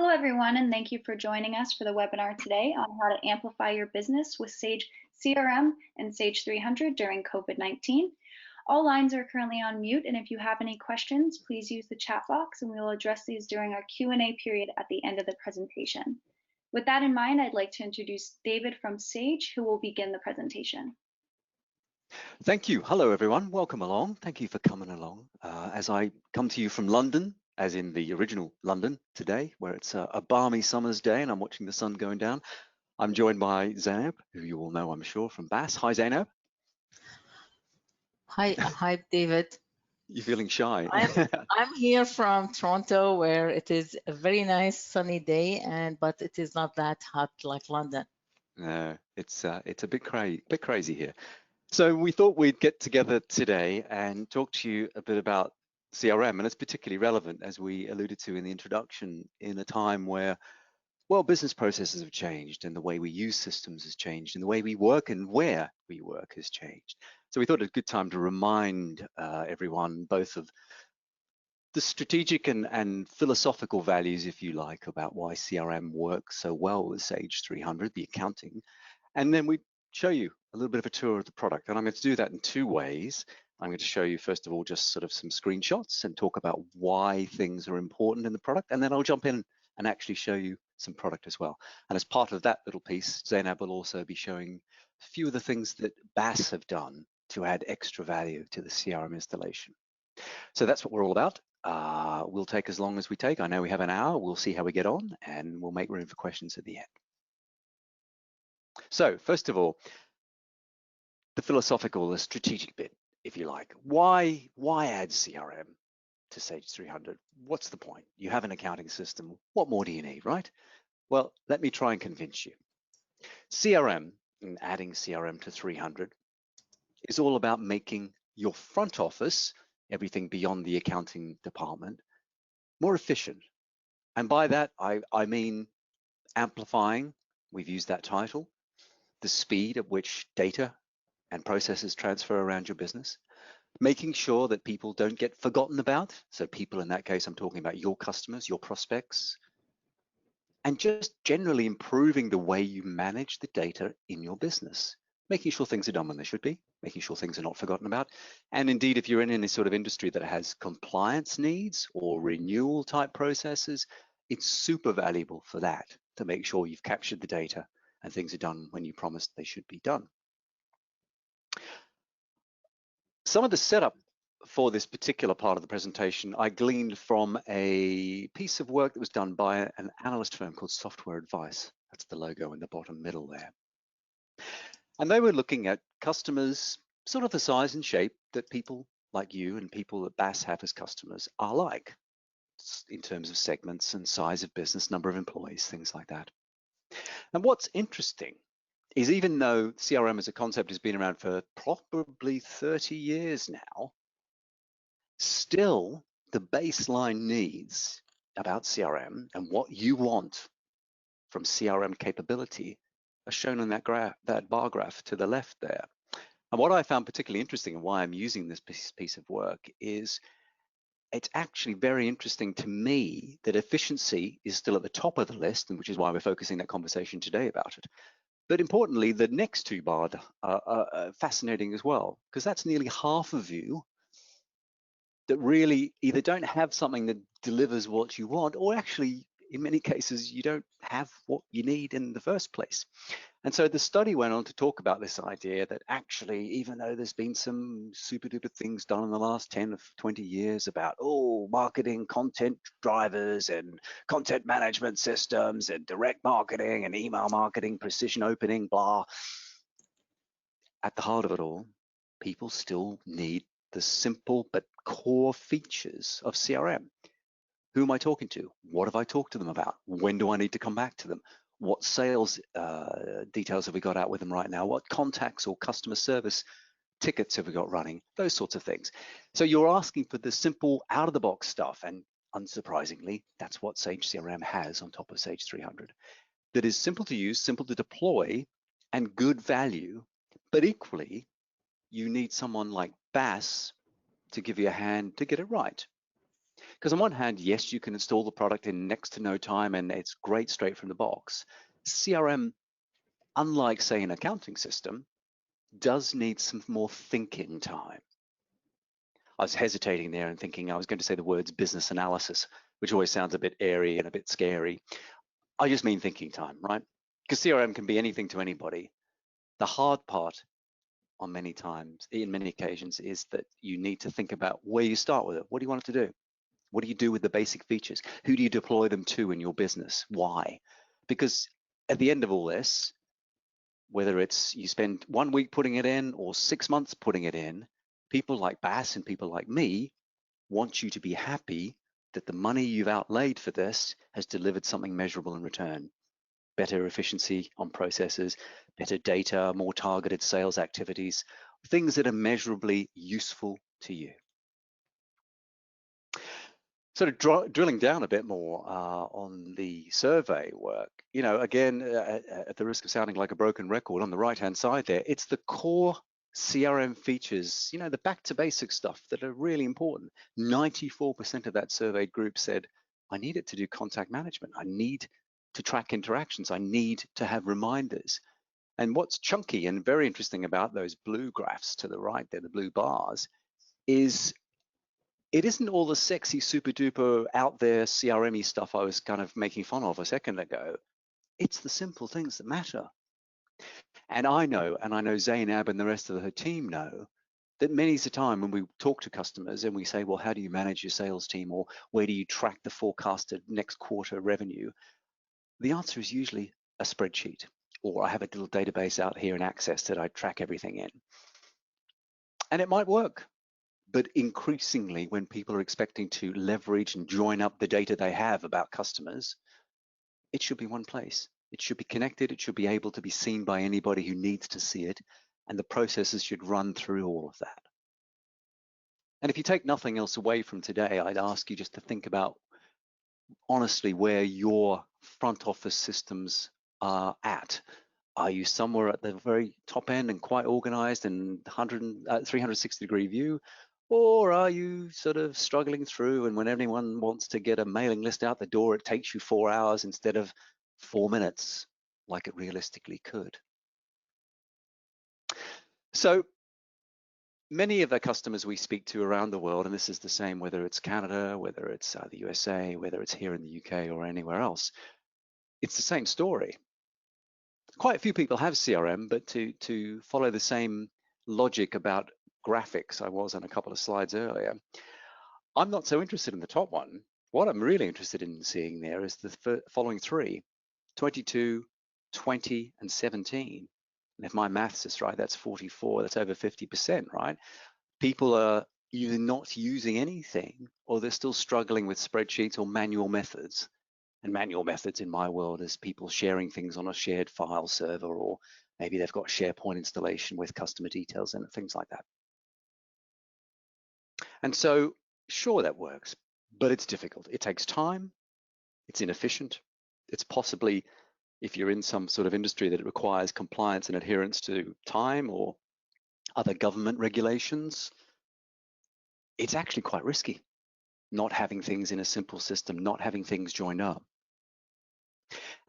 Hello, everyone, and thank you for joining us for the webinar today on how to amplify your business with Sage CRM and Sage 300 during COVID-19. All lines are currently on mute, and if you have any questions, please use the chat box, and we will address these during our Q&A period at the end of the presentation. With that in mind, I'd like to introduce David from Sage, who will begin the presentation. Thank you. Hello, everyone. Welcome along. Thank you for coming along. As I come to you from London, as in the original London today, where it's a balmy summer's day and I'm watching the sun going down, I'm joined by Zainab, who you all know, I'm sure, from BAASS. Hi, Zainab. Hi, David. You're feeling shy. I'm here from Toronto, where it is a very nice sunny day, but it is not that hot like London. No, it's a bit crazy here. So we thought we'd get together today and talk to you a bit about CRM, and it's particularly relevant, as we alluded to in the introduction, in a time where, well, business processes have changed and the way we use systems has changed and the way we work and where we work has changed. So we thought it was a good time to remind everyone both of the strategic and philosophical values, if you like, about why CRM works so well with Sage 300, the accounting, and then we show you a little bit of a tour of the product. And I'm going to do that in two ways. I'm going to show you, first of all, just sort of some screenshots and talk about why things are important in the product. And then I'll jump in and actually show you some product as well. And as part of that little piece, Zainab will also be showing a few of the things that BAASS have done to add extra value to the CRM installation. So that's what we're all about. We'll take as long as we take. I know we have an hour. We'll see how we get on, and we'll make room for questions at the end. So first of all, the philosophical, the strategic bit, if you like. Why add CRM to Sage 300? What's the point? You have an accounting system. What more do you need, right? Well, let me try and convince you. CRM, and adding CRM to 300, is all about making your front office, everything beyond the accounting department, more efficient. And by that, I mean amplifying, we've used that title, the speed at which data and processes transfer around your business, making sure that people don't get forgotten about. So people, in that case, I'm talking about your customers, your prospects, and just generally improving the way you manage the data in your business, making sure things are done when they should be, making sure things are not forgotten about. And indeed, if you're in any sort of industry that has compliance needs or renewal type processes, it's super valuable for that, to make sure you've captured the data and things are done when you promised they should be done. Some of the setup for this particular part of the presentation I gleaned from a piece of work that was done by an analyst firm called Software Advice. That's the logo in the bottom middle there. And they were looking at customers, sort of the size and shape that people like you and people that BAASS have as customers are like, in terms of segments and size of business, number of employees, things like that. And what's interesting is, even though CRM as a concept has been around for probably 30 years now, still the baseline needs about CRM and what you want from CRM capability are shown on that bar graph to the left there. And what I found particularly interesting, and why I'm using this piece of work, is it's actually very interesting to me that efficiency is still at the top of the list, and which is why we're focusing that conversation today about it. But importantly, the next two bars are fascinating as well, because that's nearly half of you that really either don't have something that delivers what you want, or actually, in many cases, you don't have what you need in the first place. And so the study went on to talk about this idea that actually, even though there's been some super duper things done in the last 10 or 20 years about, marketing, content drivers and content management systems and direct marketing and email marketing, precision opening, blah, at the heart of it all, people still need the simple but core features of CRM. Who am I talking to? What have I talked to them about? When do I need to come back to them? What sales details have we got out with them right now? What contacts or customer service tickets have we got running? Those sorts of things. So you're asking for the simple out-of-the-box stuff, and unsurprisingly, that's what Sage CRM has on top of Sage 300. That is simple to use, simple to deploy, and good value, but equally, you need someone like BAASS to give you a hand to get it right. Because on one hand, yes, you can install the product in next to no time and it's great straight from the box. CRM, unlike say an accounting system, does need some more thinking time. I was hesitating there and thinking I was going to say the words business analysis, which always sounds a bit airy and a bit scary. I just mean thinking time, right? Because CRM can be anything to anybody. The hard part on many times, in many occasions, is that you need to think about where you start with it. What do you want it to do? What do you do with the basic features? Who do you deploy them to in your business? Why? Because at the end of all this, whether it's you spend 1 week putting it in or 6 months putting it in, people like BAASS and people like me want you to be happy that the money you've outlaid for this has delivered something measurable in return. Better efficiency on processes, better data, more targeted sales activities, things that are measurably useful to you. Sort of drilling down a bit more on the survey work, you know, again, at the risk of sounding like a broken record, on the right-hand side there, it's the core CRM features, you know, the back to basic stuff that are really important. 94% of that surveyed group said, I need it to do contact management. I need to track interactions. I need to have reminders. And what's chunky and very interesting about those blue graphs to the right there, the blue bars, is it isn't all the sexy, super duper out there CRM-y stuff I was kind of making fun of a second ago. It's the simple things that matter. And I know Zainab and the rest of her team know that many's the time when we talk to customers and we say, well, how do you manage your sales team, or where do you track the forecasted next quarter revenue? The answer is usually a spreadsheet, or I have a little database out here in Access that I track everything in. And it might work. But increasingly, when people are expecting to leverage and join up the data they have about customers, it should be one place. It should be connected. It should be able to be seen by anybody who needs to see it. And the processes should run through all of that. And if you take nothing else away from today, I'd ask you just to think about, honestly, where your front office systems are at. Are you somewhere at the very top end and quite organized and 360-degree view? Or are you sort of struggling through, and when anyone wants to get a mailing list out the door, it takes you 4 hours instead of 4 minutes, like it realistically could? So many of the customers we speak to around the world, and this is the same whether it's Canada, whether it's the USA, whether it's here in the UK or anywhere else, it's the same story. Quite a few people have CRM, but to follow the same logic about graphics I was on a couple of slides earlier, I'm not so interested in the top one. What I'm really interested in seeing there is the following three: 22, 20, and 17. And if my maths is right, that's 44. That's over 50%, right? People are either not using anything, or they're still struggling with spreadsheets or manual methods. And manual methods in my world is people sharing things on a shared file server, or maybe they've got SharePoint installation with customer details in it, things like that. And so, sure, that works, but it's difficult. It takes time, it's inefficient, it's possibly, if you're in some sort of industry that it requires compliance and adherence to time or other government regulations, it's actually quite risky not having things in a simple system, not having things joined up.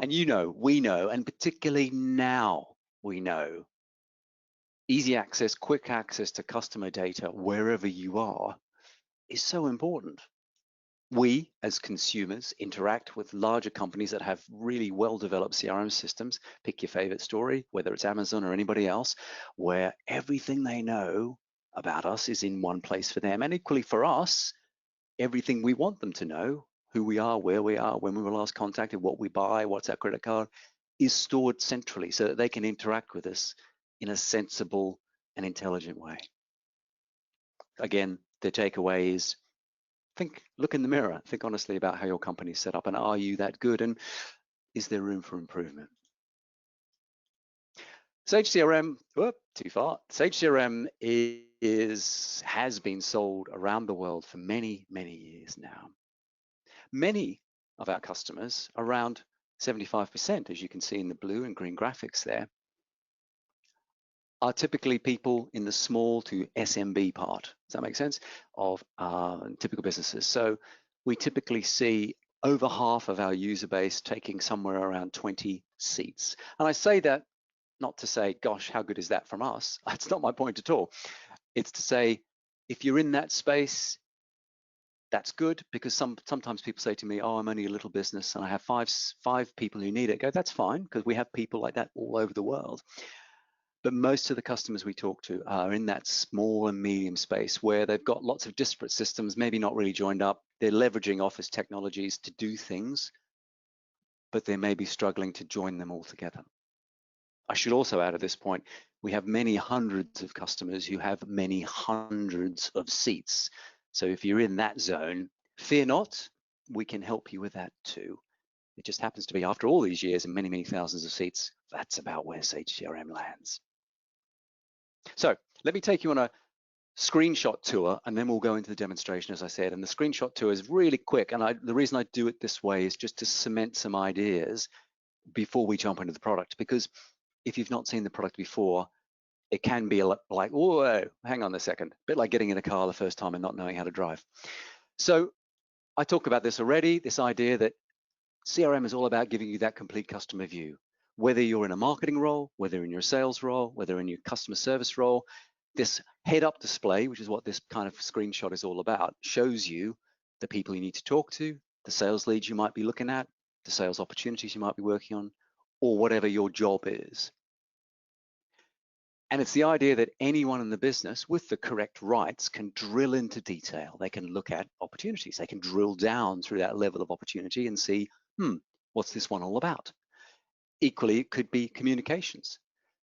And you know, we know, and particularly now we know, easy access, quick access to customer data wherever you are is so important. We, as consumers, interact with larger companies that have really well-developed CRM systems. Pick your favorite story, whether it's Amazon or anybody else, where everything they know about us is in one place for them. And equally for us, everything we want them to know, who we are, where we are, when we were last contacted, what we buy, what's our credit card, is stored centrally so that they can interact with us in a sensible and intelligent way. Again, the takeaway is, look in the mirror, think honestly about how your company is set up, and are you that good, and is there room for improvement? Sage CRM, whoop, too far. Sage CRM has been sold around the world for many, many years now. Many of our customers, around 75%, as you can see in the blue and green graphics there, are typically people in the small to SMB part. Does that make sense? Of typical businesses. So we typically see over half of our user base taking somewhere around 20 seats. And I say that not to say, gosh, how good is that from us? That's not my point at all. It's to say, if you're in that space, that's good, because sometimes people say to me, oh, I'm only a little business and I have five people who need it. Go, that's fine, because we have people like that all over the world. But most of the customers we talk to are in that small and medium space where they've got lots of disparate systems, maybe not really joined up. They're leveraging office technologies to do things, but they may be struggling to join them all together. I should also add at this point, we have many hundreds of customers who have many hundreds of seats. So if you're in that zone, fear not, we can help you with that too. It just happens to be, after all these years and many, many thousands of seats, that's about where Sage CRM lands. So let me take you on a screenshot tour, and then we'll go into the demonstration, as I said. And the screenshot tour is really quick. And the reason I do it this way is just to cement some ideas before we jump into the product, because if you've not seen the product before, it can be like, whoa, hang on a second, a bit like getting in a car the first time and not knowing how to drive. So I talked about this already, this idea that CRM is all about giving you that complete customer view. Whether you're in a marketing role, whether in your sales role, whether in your customer service role, this head-up display, which is what this kind of screenshot is all about, shows you the people you need to talk to, the sales leads you might be looking at, the sales opportunities you might be working on, or whatever your job is. And it's the idea that anyone in the business with the correct rights can drill into detail. They can look at opportunities. They can drill down through that level of opportunity and see, what's this one all about? Equally, it could be communications.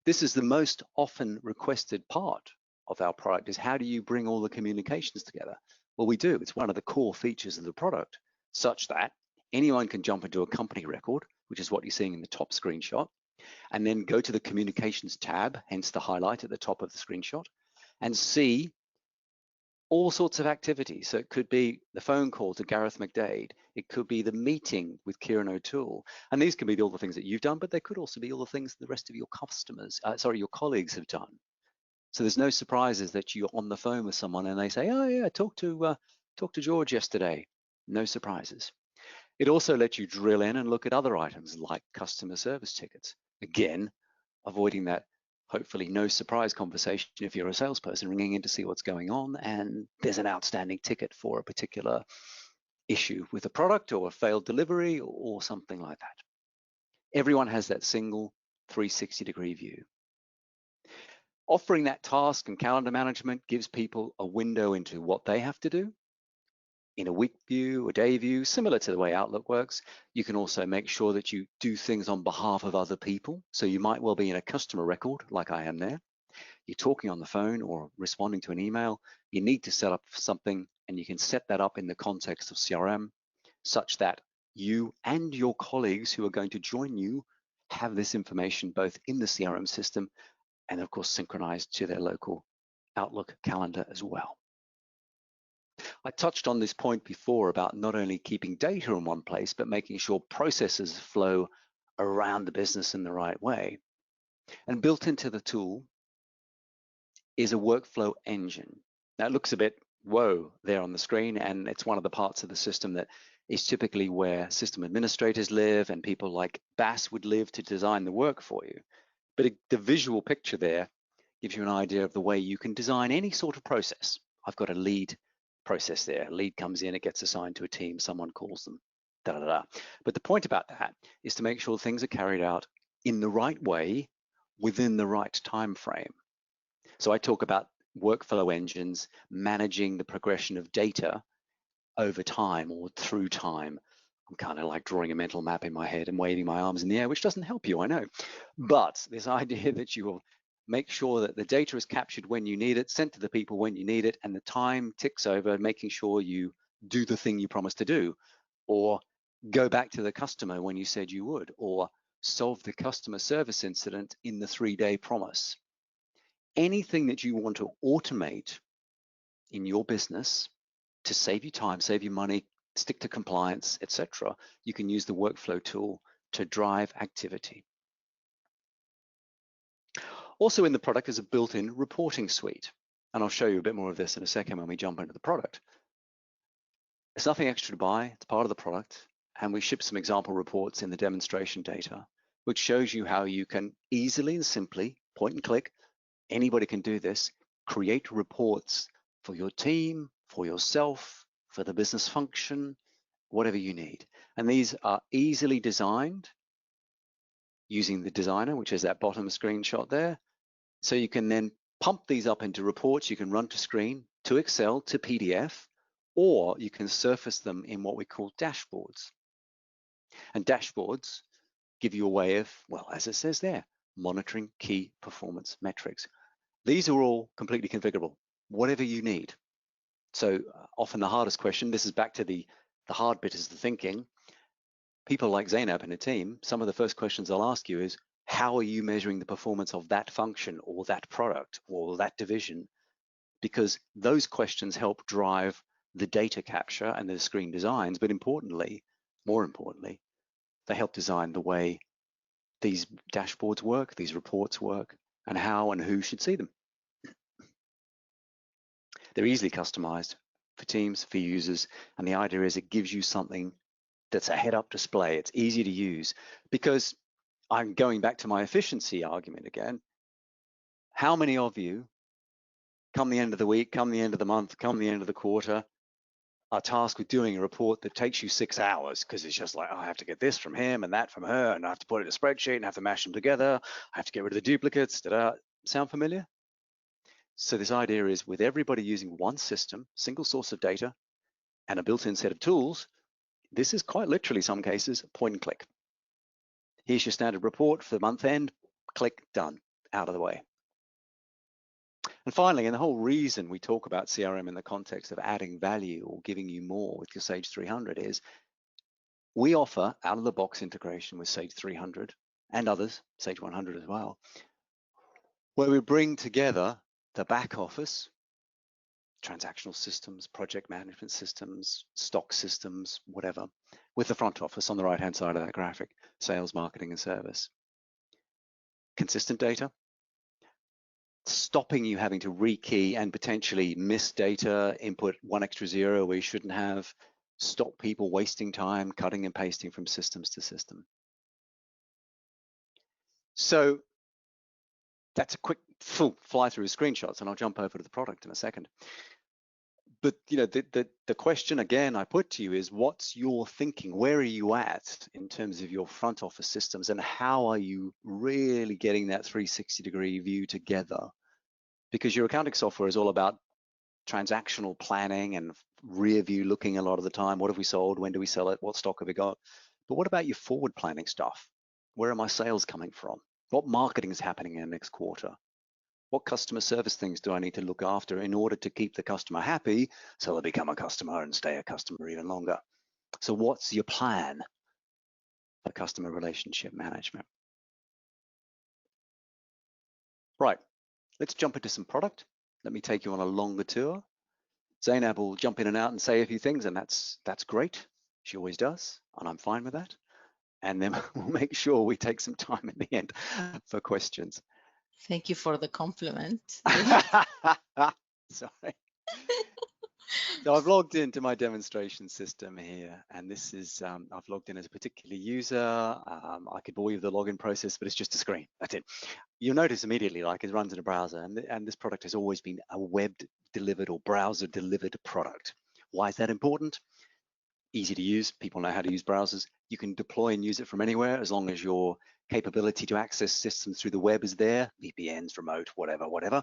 This is the most often requested part of our product, is how do you bring all the communications together? Well, we do. It's one of the core features of the product, such that anyone can jump into a company record, which is what you're seeing in the top screenshot, and then go to the communications tab, hence the highlight at the top of the screenshot, and see all sorts of activities. So it could be the phone call to Gareth McDade. It could be the meeting with Kieran O'Toole. And these can be all the things that you've done, but they could also be all the things the rest of your your colleagues have done. So there's no surprises that you're on the phone with someone and they say, oh yeah, talk to George yesterday. No surprises. It also lets you drill in and look at other items like customer service tickets. Again, avoiding that hopefully no surprise conversation if you're a salesperson ringing in to see what's going on and there's an outstanding ticket for a particular issue with a product or a failed delivery or something like that. Everyone has that single 360-degree view. Offering that task and calendar management gives people a window into what they have to do in a week view, a day view, similar to the way Outlook works. You can also make sure that you do things on behalf of other people. So you might well be in a customer record, like I am there. You're talking on the phone or responding to an email. You need to set up something, and you can set that up in the context of CRM, such that you and your colleagues who are going to join you have this information both in the CRM system and of course synchronized to their local Outlook calendar as well. I touched on this point before about not only keeping data in one place, but making sure processes flow around the business in the right way. And built into the tool is a workflow engine. Now it looks a bit, whoa, there on the screen, and it's one of the parts of the system that is typically where system administrators live and people like BAASS would live to design the work for you. But the visual picture there gives you an idea of the way you can design any sort of process. I've got a lead process there. A lead comes in, it gets assigned to a team, someone calls them, da da da. But the point about that is to make sure things are carried out in the right way within the right time frame. So I talk about workflow engines managing the progression of data over time or through time. I'm kind of like drawing a mental map in my head and waving my arms in the air, which doesn't help you, I know. But this idea that you will make sure that the data is captured when you need it, sent to the people when you need it, and the time ticks over, making sure you do the thing you promised to do, or go back to the customer when you said you would, or solve the customer service incident in the 3-day promise. Anything that you want to automate in your business to save you time, save you money, stick to compliance, etc., you can use the workflow tool to drive activity. Also in the product is a built-in reporting suite, and I'll show you a bit more of this in a second when we jump into the product. There's nothing extra to buy, it's part of the product. And we ship some example reports in the demonstration data, which shows you how you can easily and simply, point and click, anybody can do this, create reports for your team, for yourself, for the business function, whatever you need. And these are easily designed using the designer, which is that bottom screenshot there. So you can then pump these up into reports you can run to screen, to Excel, to PDF, or you can surface them in what we call dashboards. And dashboards give you a way of, well, as it says there, monitoring key performance metrics. These are all completely configurable, whatever you need. So often the hardest question, this is back to the hard bit is the thinking. People like Zainab and her team, some of the first questions they'll ask you is, how are you measuring the performance of that function or that product or that division? Because those questions help drive the data capture and the screen designs, but importantly, more importantly, they help design the way these dashboards work, these reports work, and how and who should see them. They're easily customized for teams, for users, and the idea is it gives you something that's a head-up display. It's easy to use because I'm going back to my efficiency argument again. How many of you, come the end of the week, come the end of the month, come the end of the quarter, are tasked with doing a report that takes you 6 hours because it's just like, oh, I have to get this from him and that from her, and I have to put it in a spreadsheet and have to mash them together. I have to get rid of the duplicates. Sound familiar? So this idea is with everybody using one system, single source of data, and a built-in set of tools, this is quite literally some cases, point and click. Here's your standard report for the month end, click, done, out of the way. And finally, and the whole reason we talk about CRM in the context of adding value or giving you more with your Sage 300 is we offer out-of-the-box integration with Sage 300 and others, Sage 100 as well, where we bring together the back office, transactional systems, project management systems, stock systems, whatever, with the front office on the right-hand side of that graphic, sales, marketing, and service. Consistent data, stopping you having to rekey and potentially miss data, input one extra zero where you shouldn't have, stop people wasting time cutting and pasting from systems to system. So that's a quick full fly through screenshots, and I'll jump over to the product in a second. But you know, the question again I put to you is, what's your thinking? Where are you at in terms of your front office systems, and how are you really getting that 360-degree view together? Because your accounting software is all about transactional planning and rear view looking a lot of the time. What have we sold? When do we sell it? What stock have we got? But what about your forward planning stuff? Where are my sales coming from? What marketing is happening in the next quarter? What customer service things do I need to look after in order to keep the customer happy so they'll become a customer and stay a customer even longer? So what's your plan for customer relationship management? Right, let's jump into some product. Let me take you on a longer tour. Zainab will jump in and out and say a few things, and that's great. She always does, and I'm fine with that. And then we'll make sure we take some time at the end for questions. Thank you for the compliment. Sorry. So I've logged into my demonstration system here, and this is, I've logged in as a particular user. I could bore you with the login process, but it's just a screen, that's it. You'll notice immediately, like, it runs in a browser, and this product has always been a web-delivered or browser-delivered product. Why is that important? Easy to use, people know how to use browsers. You can deploy and use it from anywhere as long as your capability to access systems through the web is there, VPNs, remote, whatever.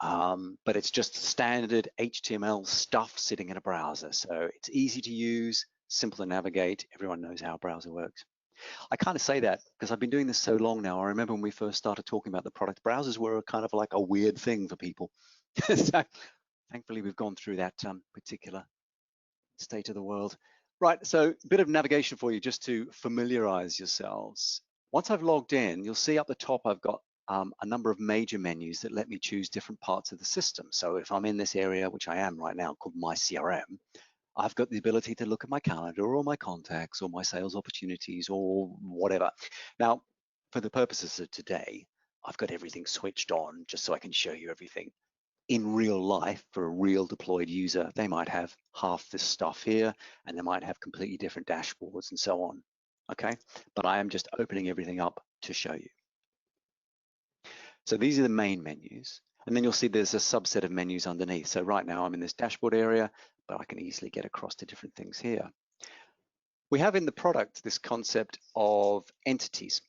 But it's just standard HTML stuff sitting in a browser. So it's easy to use, simple to navigate. Everyone knows how a browser works. I kind of say that because I've been doing this so long now. I remember when we first started talking about the product, browsers were kind of like a weird thing for people. So thankfully, we've gone through that particular state of the world. Right, so a bit of navigation for you just to familiarize yourselves. Once I've logged in, you'll see up the top I've got a number of major menus that let me choose different parts of the system. So if I'm in this area, which I am right now, called My CRM, I've got the ability to look at my calendar or my contacts or my sales opportunities or whatever. Now, for the purposes of today, I've got everything switched on just so I can show you everything. in real life, for a real deployed user, they might have half this stuff here, and they might have completely different dashboards and so on, okay? But I am just opening everything up to show you. So these are the main menus, and then you'll see there's a subset of menus underneath. So right now I'm in this dashboard area, but I can easily get across to different things here. We have in the product this concept of entities.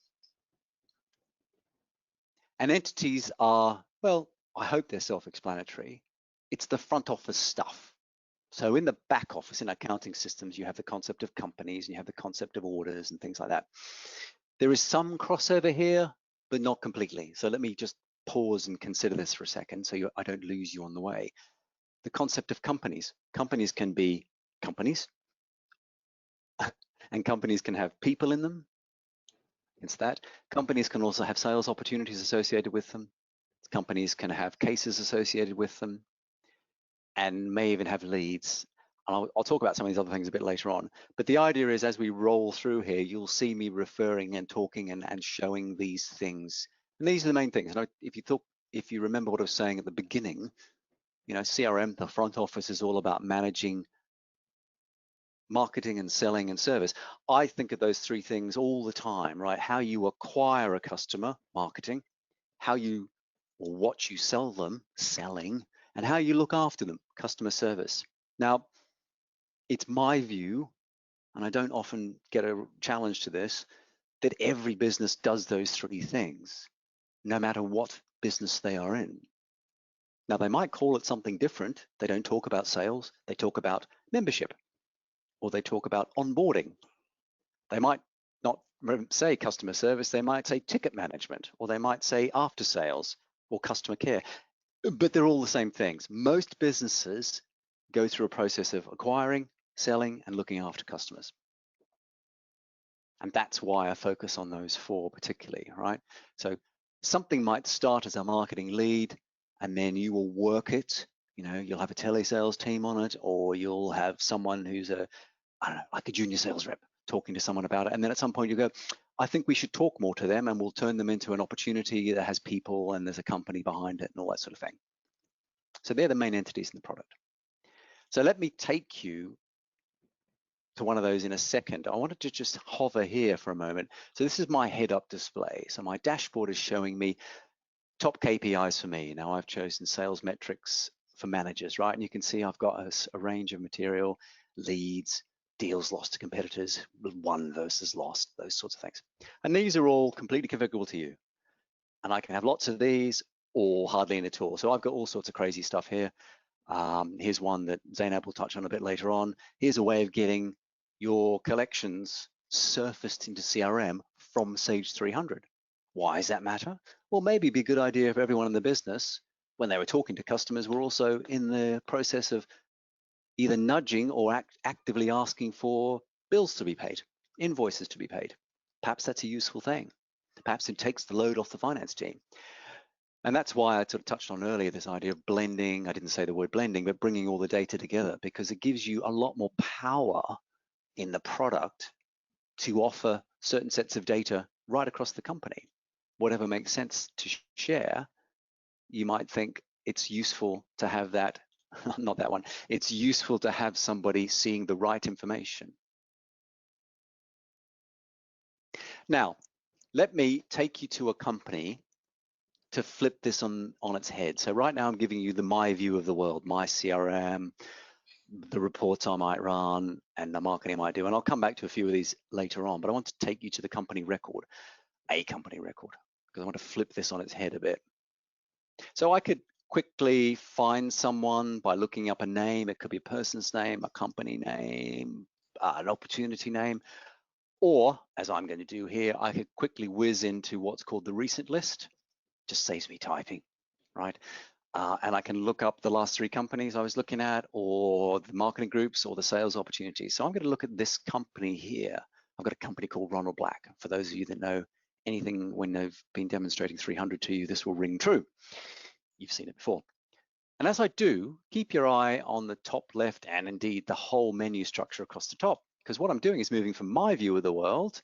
And entities are, well, I hope they're self-explanatory. It's the front office stuff. So in the back office, in accounting systems, you have the concept of companies and you have the concept of orders and things like that. There is some crossover here, but not completely. So let me just pause and consider this for a second so I don't lose you on the way. The concept of companies. Companies can be companies, and companies can have people in them. It's that. Companies can also have sales opportunities associated with them. Companies can have cases associated with them and may even have leads. I'll talk about some of these other things a bit later on. But the idea is, as we roll through here, you'll see me referring and talking and showing these things. And these are the main things. And if you remember what I was saying at the beginning, you know, CRM, the front office, is all about managing marketing and selling and service. I think of those three things all the time, right? How you acquire a customer, marketing, how you or what you sell them, selling, and how you look after them, customer service. Now, it's my view, and I don't often get a challenge to this, that every business does those three things, no matter what business they are in. Now, they might call it something different. They don't talk about sales, they talk about membership, or they talk about onboarding. They might not say customer service, they might say ticket management, or they might say after sales or customer care, but they're all the same things. Most businesses go through a process of acquiring, selling, and looking after customers. And that's why I focus on those four particularly, right? So something might start as a marketing lead, and then you will work it. You know, you'll have a telesales team on it, or you'll have someone who's I don't know, like a junior sales rep talking to someone about it. And then at some point you go, I think we should talk more to them, and we'll turn them into an opportunity that has people and there's a company behind it and all that sort of thing. So they're the main entities in the product. So let me take you to one of those in a second. I wanted to just hover here for a moment. So this is my head-up display. So my dashboard is showing me top KPIs for me. Now I've chosen sales metrics for managers, right? And you can see I've got a range of material, leads, deals lost to competitors, won versus lost, those sorts of things. And these are all completely configurable to you. And I can have lots of these or hardly any at all. So I've got all sorts of crazy stuff here. Here's one that Zainab will touch on a bit later on. Here's a way of getting your collections surfaced into CRM from Sage 300. Why does that matter? Well, maybe it'd be a good idea for everyone in the business, when they were talking to customers, were also in the process of either nudging or actively asking for bills to be paid, invoices to be paid. Perhaps that's a useful thing. Perhaps it takes the load off the finance team. And that's why I sort of touched on earlier this idea of blending. I didn't say the word blending, but bringing all the data together, because it gives you a lot more power in the product to offer certain sets of data right across the company. Whatever makes sense to share, you might think it's useful to have that, not that one, it's useful to have somebody seeing the right information. Now, let me take you to a company to flip this on its head. So right now I'm giving you my view of the world, my CRM, the reports I might run, and the marketing I might do. And I'll come back to a few of these later on, but I want to take you to the company record, because I want to flip this on its head a bit. So I could quickly find someone by looking up a name. It could be a person's name, a company name, an opportunity name, or as I'm going to do here, I could quickly whiz into what's called the recent list. Just saves me typing, right? And I can look up the last three companies I was looking at, or the marketing groups, or the sales opportunities. So I'm going to look at this company here. I've got a company called Ronald Black. For those of you that know anything when they've been demonstrating 300 to you, this will ring true. You've seen it before. And as I do, keep your eye on the top left and indeed the whole menu structure across the top, because what I'm doing is moving from my view of the world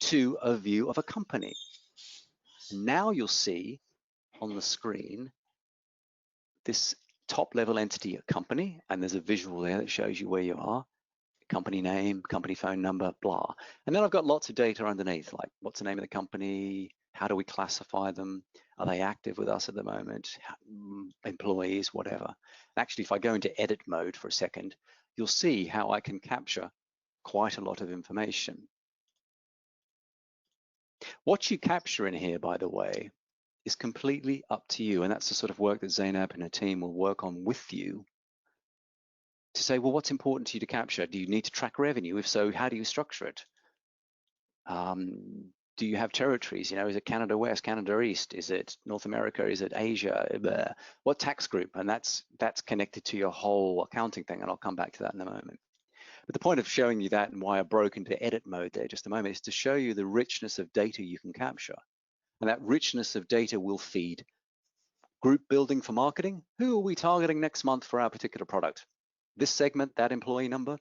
to a view of a company. Now you'll see on the screen this top level entity, a company, and there's a visual there that shows you where you are, company name, company phone number, blah. And then I've got lots of data underneath, like what's the name of the company, how do we classify them, are they active with us at the moment, employees, whatever. Actually, if I go into edit mode for a second, you'll see how I can capture quite a lot of information. What you capture in here, by the way, is completely up to you, and that's the sort of work that Zainab and her team will work on with you to say, well, what's important to you to capture? Do you need to track revenue? If so, how do you structure it? Do you have territories? You know, is it Canada West, Canada East? Is it North America? Is it Asia? What tax group? And that's connected to your whole accounting thing, and I'll come back to that in a moment. But the point of showing you that and why I broke into edit mode there just a moment is to show you the richness of data you can capture. And that richness of data will feed group building for marketing. Who are we targeting next month for our particular product? This segment, that employee number.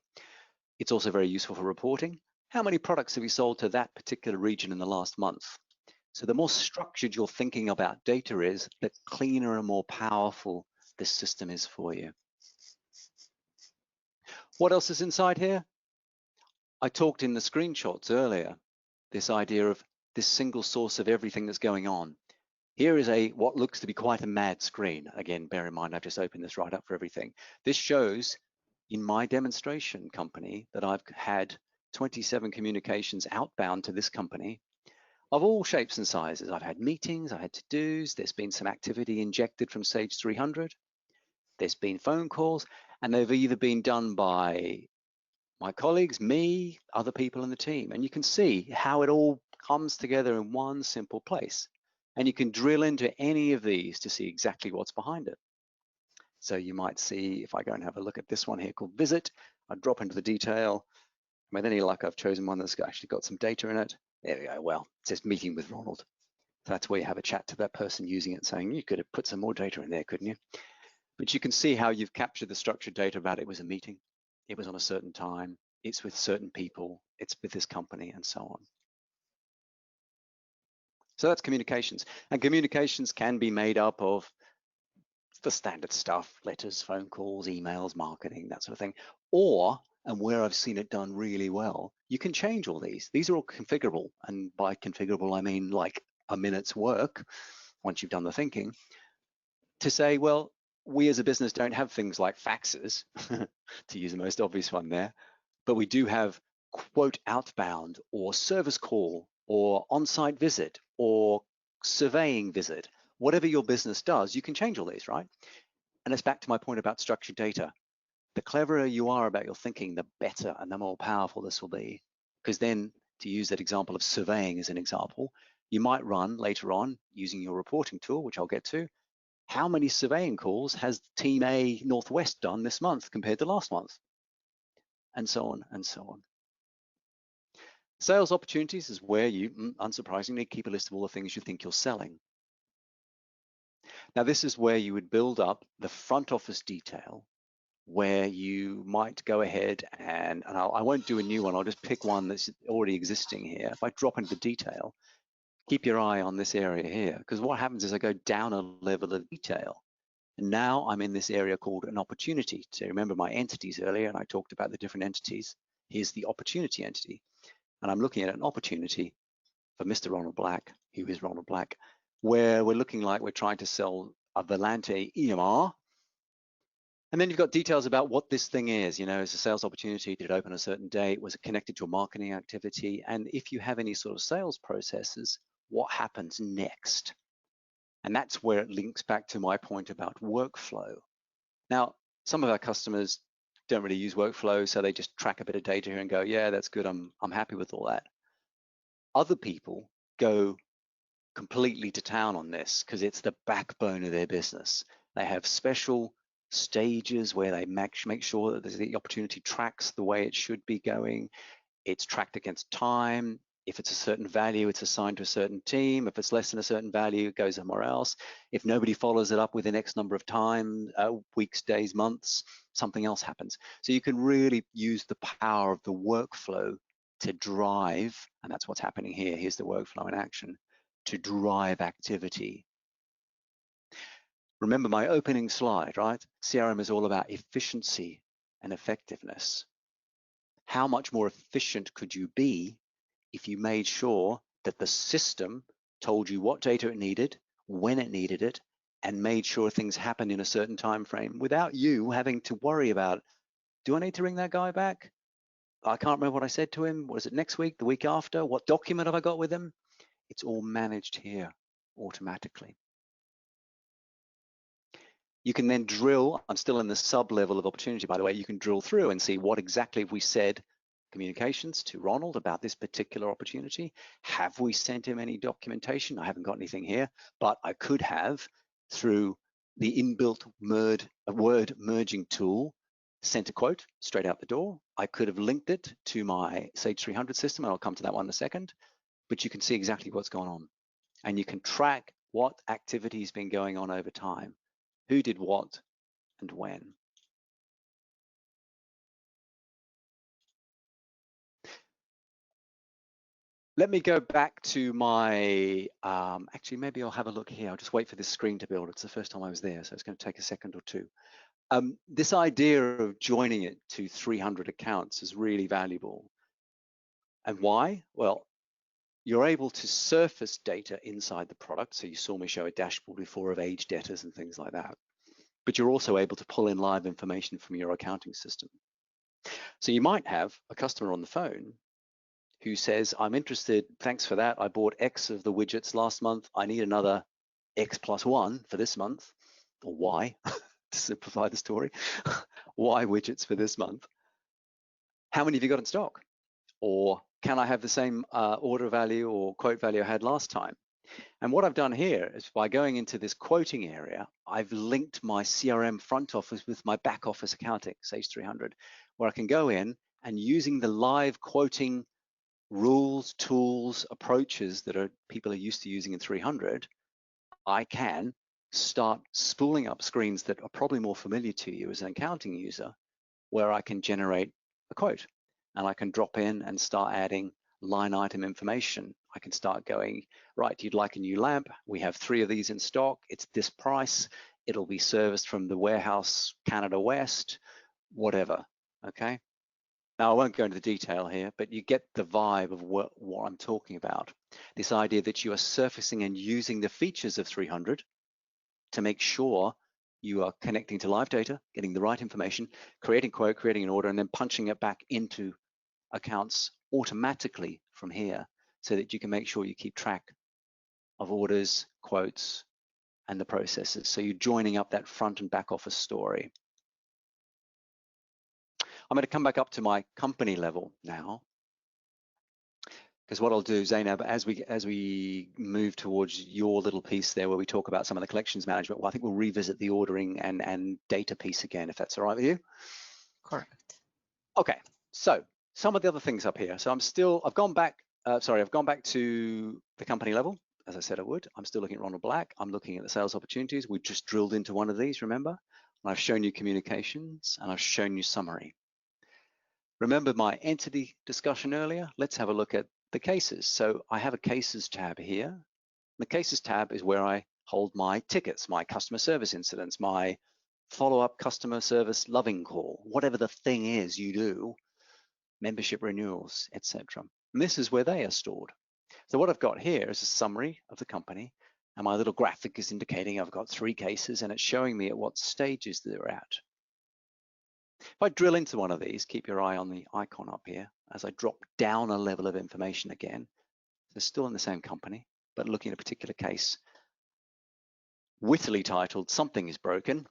It's also very useful for reporting. How many products have you sold to that particular region in the last month? So the more structured you're thinking about data is, the cleaner and more powerful this system is for you. What else is inside here? I talked in the screenshots earlier, this idea of this single source of everything that's going on. Here is what looks to be quite a mad screen. Again, bear in mind, I've just opened this right up for everything. This shows in my demonstration company that I've had 27 communications outbound to this company of all shapes and sizes. I've had meetings, I've had to-dos, there's been some activity injected from Sage 300, there's been phone calls, and they've either been done by my colleagues, me, other people in the team. And you can see how it all comes together in one simple place. And you can drill into any of these to see exactly what's behind it. So you might see, if I go and have a look at this one here called Visit, I drop into the detail. With any luck, I've chosen one that's actually got some data in it. There we go. Well, it says meeting with Ronald. So that's where you have a chat to that person using it, saying, you could have put some more data in there, couldn't you? But you can see how you've captured the structured data about it was a meeting. It was on a certain time. It's with certain people. It's with this company and so on. So that's communications. And communications can be made up of the standard stuff, letters, phone calls, emails, marketing, that sort of thing. Or, and where I've seen it done really well, you can change all these. These are all configurable. And by configurable, I mean like a minute's work, once you've done the thinking, to say, well, we as a business don't have things like faxes, to use the most obvious one there, but we do have quote outbound or service call or on-site visit or surveying visit. Whatever your business does, you can change all these, right? And it's back to my point about structured data. The cleverer you are about your thinking, the better and the more powerful this will be. Because then, to use that example of surveying as an example, you might run later on using your reporting tool, which I'll get to, how many surveying calls has Team A Northwest done this month compared to last month? And so on and so on. Sales opportunities is where you, unsurprisingly, keep a list of all the things you think you're selling. Now, this is where you would build up the front office detail, where you might go ahead and I won't do a new one, I'll just pick one that's already existing here. If I drop into the detail, keep your eye on this area here, because what happens is I go down a level of detail. And now I'm in this area called an opportunity. So remember my entities earlier, and I talked about the different entities. Here's the opportunity entity. And I'm looking at an opportunity for Mr. Ronald Black, who is Ronald Black, where we're looking like we're trying to sell a Volante EMR. And then you've got details about what this thing is. You know, is a sales opportunity, did it open a certain date, was it connected to a marketing activity? And if you have any sort of sales processes, what happens next? And that's where it links back to my point about workflow. Now, some of our customers don't really use workflow, so they just track a bit of data here and go, yeah, that's good, I'm happy with all that. Other people go completely to town on this because it's the backbone of their business. They have special stages where they make sure that the opportunity tracks the way it should be going. It's tracked against time. If it's a certain value, it's assigned to a certain team. If it's less than a certain value, it goes somewhere else. If nobody follows it up within X number of time, weeks, days, months, something else happens. So you can really use the power of the workflow to drive, and that's what's happening here. Here's the workflow in action, to drive activity. Remember my opening slide, right? CRM is all about efficiency and effectiveness. How much more efficient could you be if you made sure that the system told you what data it needed, when it needed it, and made sure things happened in a certain time frame without you having to worry about, do I need to ring that guy back? I can't remember what I said to him. Was it next week, the week after? What document have I got with him? It's all managed here automatically. You can then drill, I'm still in the sub-level of opportunity, by the way, you can drill through and see what exactly have we said communications to Ronald about this particular opportunity. Have we sent him any documentation? I haven't got anything here, but I could have, through the inbuilt word merging tool, sent a quote straight out the door. I could have linked it to my Sage 300 system, and I'll come to that one in a second, but you can see exactly what's going on. And you can track what activity has been going on over time, who did what and when. Let me go back to my, actually, maybe I'll have a look here. I'll just wait for this screen to build. It's the first time I was there, so it's going to take a second or two. This idea of joining it to 300 accounts is really valuable. And why? Well, you're able to surface data inside the product. So you saw me show a dashboard before of age debtors and things like that. But you're also able to pull in live information from your accounting system. So you might have a customer on the phone who says, I'm interested, thanks for that. I bought X of the widgets last month. I need another X plus 1 for this month, or Y, to simplify the story. Y widgets for this month. How many have you got in stock? Or can I have the same order value or quote value I had last time? And what I've done here is by going into this quoting area, I've linked my CRM front office with my back office accounting, Sage 300, where I can go in and using the live quoting rules, tools, approaches that people are used to using in 300, I can start spooling up screens that are probably more familiar to you as an accounting user, where I can generate a quote and I can drop in and start adding line item information. I can start going, right, you'd like a new lamp. We have 3 of these in stock. It's this price. It'll be serviced from the warehouse, Canada West, whatever, okay? Now, I won't go into the detail here, but you get the vibe of what I'm talking about. This idea that you are surfacing and using the features of 300 to make sure you are connecting to live data, getting the right information, creating quote, creating an order, and then punching it back into accounts automatically from here so that you can make sure you keep track of orders, quotes, and the processes. So you're joining up that front and back office story. I'm going to come back up to my company level now, because what I'll do, Zainab, as we move towards your little piece there where we talk about some of the collections management, well, I think we'll revisit the ordering and data piece again, if that's all right with you. Correct. Okay, so some of the other things up here. So I've gone back to the company level, as I said I would. I'm still looking at Ronald Black. I'm looking at the sales opportunities. We've just drilled into one of these, remember? And I've shown you communications and I've shown you summary. Remember my entity discussion earlier? Let's have a look at the cases. So I have a cases tab here. The cases tab is where I hold my tickets, my customer service incidents, my follow-up customer service loving call, whatever the thing is you do, membership renewals, etc. And this is where they are stored. So what I've got here is a summary of the company, and my little graphic is indicating I've got 3 cases, and it's showing me at what stages they're at. If I drill into one of these, keep your eye on the icon up here as I drop down a level of information again. They're still in the same company, but looking at a particular case, wittily titled, Something is Broken.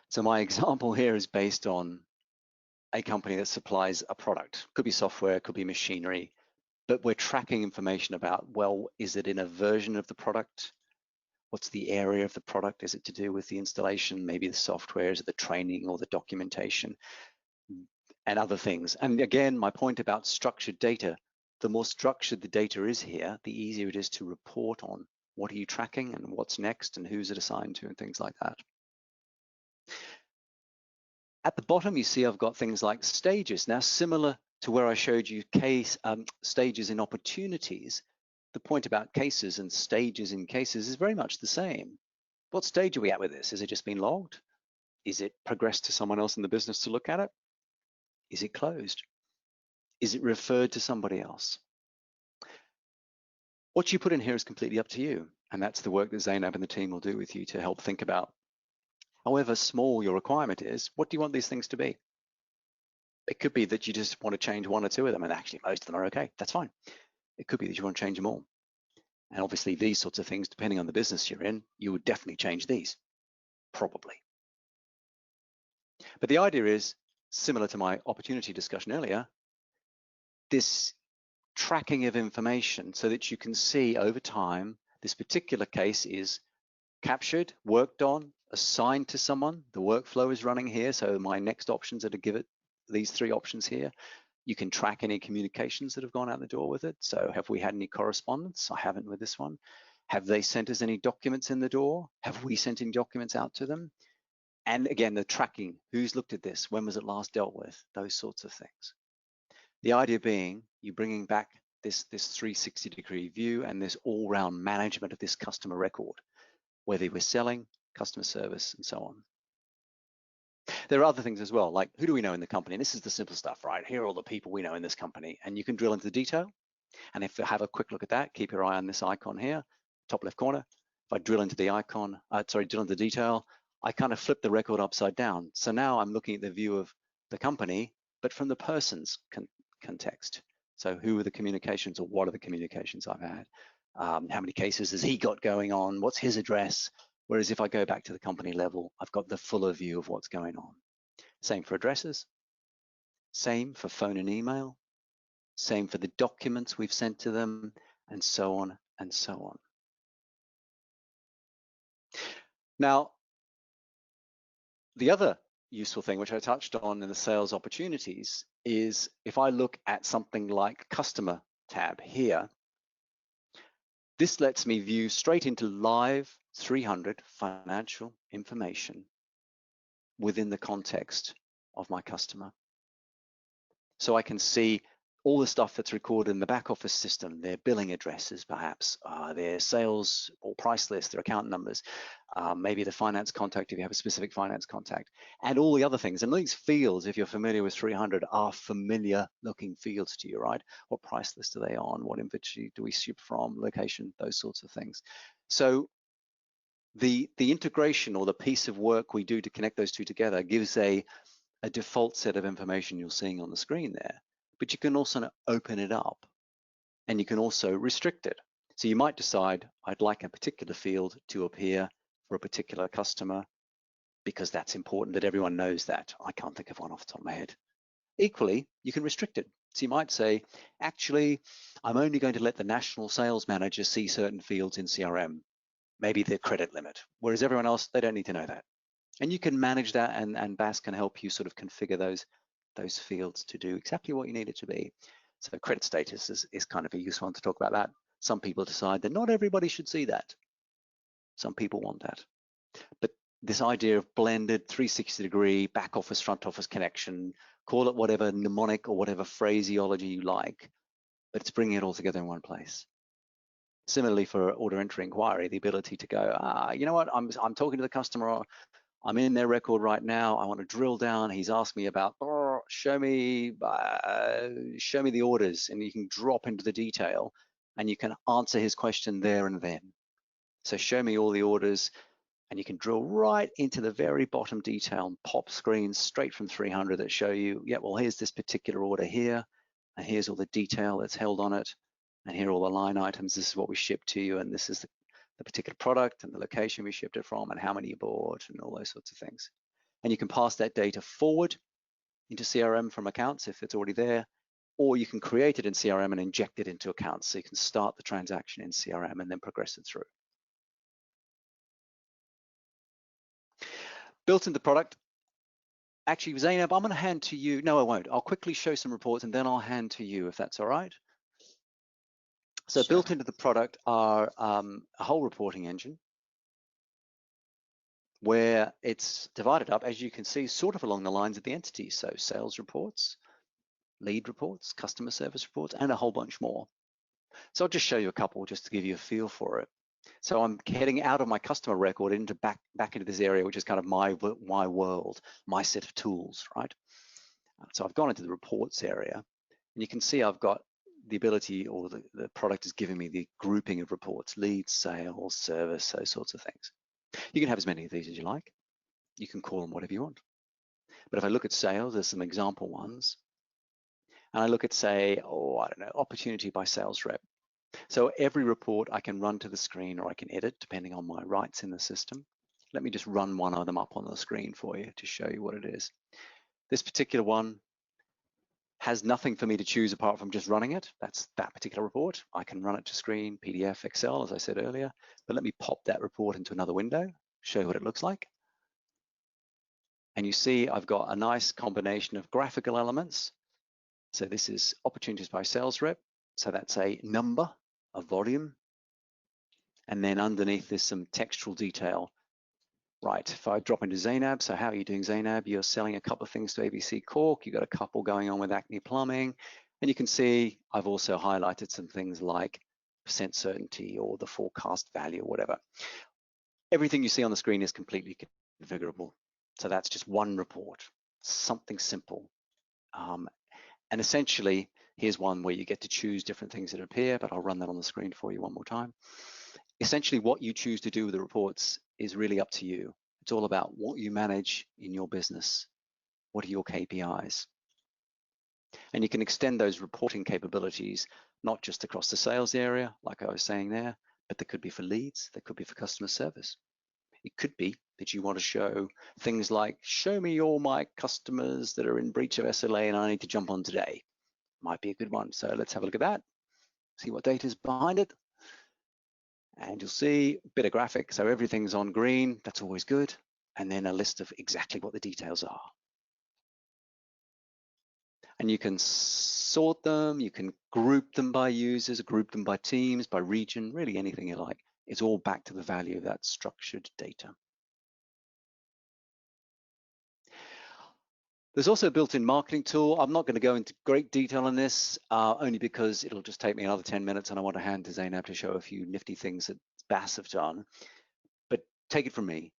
So my example here is based on a company that supplies a product. Could be software, could be machinery, but we're tracking information about, well, is it in a version of the product? What's the area of the product? Is it to do with the installation, maybe the software, is it the training or the documentation and other things? And again, my point about structured data, the more structured the data is here, the easier it is to report on what are you tracking and what's next and who's it assigned to and things like that. At the bottom, you see I've got things like stages. Now, similar to where I showed you stages in opportunities, the point about cases and stages in cases is very much the same. What stage are we at with this? Has it just been logged? Is it progressed to someone else in the business to look at it? Is it closed? Is it referred to somebody else? What you put in here is completely up to you, and that's the work that Zainab and the team will do with you to help think about. However small your requirement is, what do you want these things to be? It could be that you just want to change one or two of them, and actually most of them are okay. That's fine. It could be that you want to change them all. And obviously these sorts of things, depending on the business you're in, you would definitely change these, probably. But the idea is similar to my opportunity discussion earlier, this tracking of information so that you can see over time, this particular case is captured, worked on, assigned to someone. The workflow is running here. So my next options are to give it these three options here. You can track any communications that have gone out the door with it. So have we had any correspondence? I haven't with this one. Have they sent us any documents in the door? Have we sent any documents out to them? And again, the tracking, who's looked at this? When was it last dealt with? Those sorts of things. The idea being you bringing back this 360-degree view and this all-round management of this customer record, whether we're selling, customer service, and so on. There are other things as well, like who do we know in the company? And this is the simple stuff, right? Here are all the people we know in this company, and you can drill into the detail. And if you have a quick look at that, keep your eye on this icon here, top left corner. If I drill into the icon, drill into the detail, I kind of flip the record upside down. So now I'm looking at the view of the company, but from the person's context. So who are the communications, or what are the communications I've had? How many cases has he got going on? What's his address? Whereas if I go back to the company level, I've got the fuller view of what's going on. Same for addresses, same for phone and email, same for the documents we've sent to them, and so on and so on. Now, the other useful thing, which I touched on in the sales opportunities, is if I look at something like Customer tab here, this lets me view straight into live 300 financial information within the context of my customer. So I can see all the stuff that's recorded in the back office system, their billing addresses perhaps, their sales or price list, their account numbers, maybe the finance contact if you have a specific finance contact, and all the other things. And these fields, if you're familiar with 300, are familiar looking fields to you, right? What price list are they on? What inventory do we ship from? Location, those sorts of things. So the integration, or the piece of work we do to connect those two together, gives a default set of information you're seeing on the screen there. But you can also open it up, and you can also restrict it. So you might decide, I'd like a particular field to appear for a particular customer because that's important that everyone knows that. I can't think of one off the top of my head. Equally, you can restrict it. So you might say, actually, I'm only going to let the national sales manager see certain fields in CRM, maybe their credit limit, whereas everyone else, they don't need to know that. And you can manage that, and BAASS can help you sort of configure those fields to do exactly what you need it to be. So credit status is kind of a useful one to talk about that. Some people decide that not everybody should see that. Some people want that. But this idea of blended 360-degree back office, front office connection, call it whatever mnemonic or whatever phraseology you like, but it's bringing it all together in one place. Similarly for order entry inquiry, the ability to go, you know what, I'm talking to the customer, I'm in their record right now, I want to drill down, he's asked me about, show me the orders, and you can drop into the detail and you can answer his question there and then. So show me all the orders, and you can drill right into the very bottom detail and pop screens straight from 300 that show you, yeah, well, here's this particular order here, and here's all the detail that's held on it, and here are all the line items, this is what we shipped to you, and this is the particular product and the location we shipped it from and how many you bought and all those sorts of things. And you can pass that data forward into CRM from accounts if it's already there, or you can create it in CRM and inject it into accounts. So you can start the transaction in CRM and then progress it through. Built into the product. Actually, Zainab, I'm going to hand to you. No, I won't. I'll quickly show some reports and then I'll hand to you if that's all right. So sure. Built into the product are a whole reporting engine where it's divided up, as you can see, sort of along the lines of the entities. So sales reports, lead reports, customer service reports, and a whole bunch more. So I'll just show you a couple just to give you a feel for it. So I'm heading out of my customer record into back into this area, which is kind of my world, my set of tools, right? So I've gone into the reports area, and you can see I've got the ability, or the product is giving me the grouping of reports: leads, sales, service, those sorts of things. You can have as many of these as you like. You can call them whatever you want. But if I look at sales, there's some example ones. And I look at, say, I don't know, opportunity by sales rep. So every report I can run to the screen, or I can edit depending on my rights in the system. Let me just run one of them up on the screen for you to show you what it is. This particular one has nothing for me to choose apart from just running it. That's that particular report. I can run it to screen, PDF, Excel, as I said earlier. But let me pop that report into another window, show you what it looks like. And you see I've got a nice combination of graphical elements. So this is opportunities by sales rep. So that's a number, a volume. And then underneath there's some textual detail. Right, if I drop into Zainab, so how are you doing, Zainab? You're selling a couple of things to ABC Cork. You've got a couple going on with Acme Plumbing. And you can see I've also highlighted some things like percent certainty or the forecast value or whatever. Everything you see on the screen is completely configurable. So that's just one report, something simple. And essentially, here's one where you get to choose different things that appear, but I'll run that on the screen for you one more time. Essentially, what you choose to do with the reports is really up to you. It's all about what you manage in your business. What are your KPIs? And you can extend those reporting capabilities, not just across the sales area, like I was saying there, but they could be for leads, they could be for customer service. It could be that you want to show things like, show me all my customers that are in breach of SLA and I need to jump on today. Might be a good one. So let's have a look at that, see what data is behind it. And you'll see a bit of graphic. So everything's on green, that's always good. And then a list of exactly what the details are. And you can sort them, you can group them by users, group them by teams, by region, really anything you like. It's all back to the value of that structured data. There's also a built-in marketing tool. I'm not going to go into great detail on this, only because it'll just take me another 10 minutes and I want to hand to Zainab to show a few nifty things that BAASS have done. But take it from me,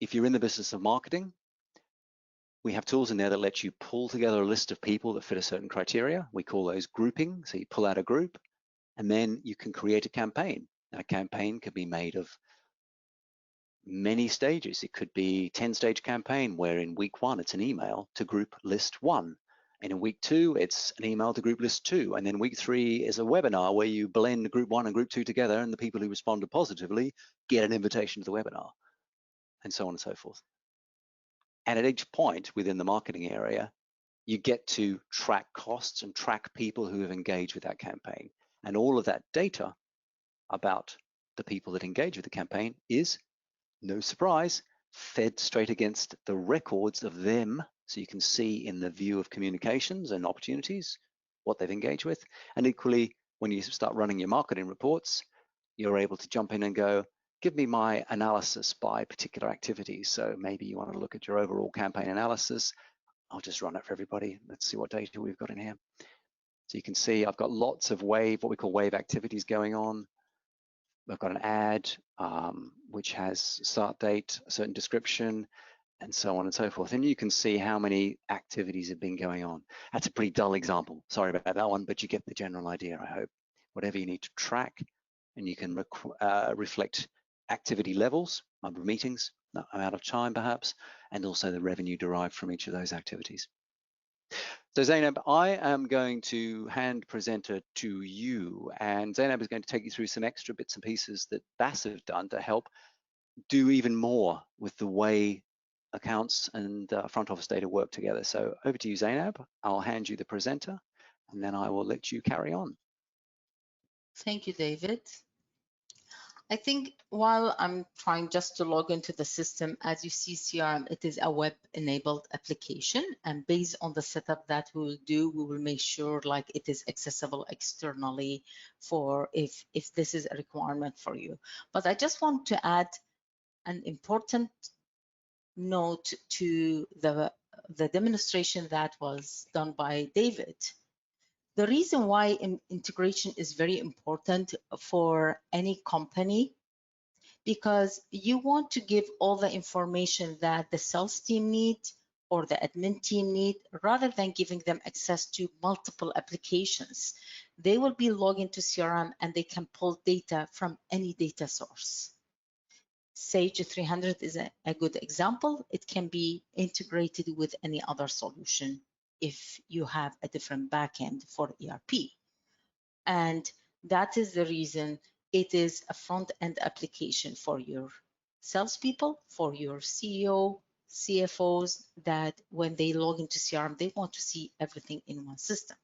if you're in the business of marketing, we have tools in there that let you pull together a list of people that fit a certain criteria. We call those grouping. So you pull out a group and then you can create a campaign. Now, a campaign could be made of many stages. It could be 10-stage campaign where in week 1 it's an email to group list 1, and in week 2 it's an email to group list 2, and then week 3 is a webinar where you blend group 1 and group 2 together, and the people who responded positively get an invitation to the webinar, and so on and so forth. And at each point within the marketing area, you get to track costs and track people who have engaged with that campaign, and all of that data about the people that engage with the campaign is, no surprise, fed straight against the records of them. So you can see in the view of communications and opportunities what they've engaged with. And equally, when you start running your marketing reports, you're able to jump in and go, give me my analysis by particular activities. So maybe you want to look at your overall campaign analysis. I'll just run it for everybody. Let's see what data we've got in here. So you can see I've got lots of what we call wave activities going on. I've got an ad, which has start date, a certain description, and so on and so forth. And you can see how many activities have been going on. That's a pretty dull example. Sorry about that one, but you get the general idea, I hope. Whatever you need to track, and you can reflect activity levels, number of meetings, amount of time perhaps, and also the revenue derived from each of those activities. So Zainab, I am going to hand presenter to you, and Zainab is going to take you through some extra bits and pieces that BAASS have done to help do even more with the way accounts and front office data work together. So over to you, Zainab. I'll hand you the presenter, and then I will let you carry on. Thank you, David. I think while I'm trying just to log into the system, as you see, CRM, it is a web-enabled application, and based on the setup that we will do, we will make sure like it is accessible externally for if this is a requirement for you. But I just want to add an important note to the demonstration that was done by David. The reason why integration is very important for any company because you want to give all the information that the sales team need or the admin team need, rather than giving them access to multiple applications. They will be logged into CRM and they can pull data from any data source. Sage 300 is a good example. It can be integrated with any other solution if you have a different backend for ERP. And that is the reason it is a front-end application for your salespeople, for your CEO, CFOs, that when they log into CRM, they want to see everything in one system.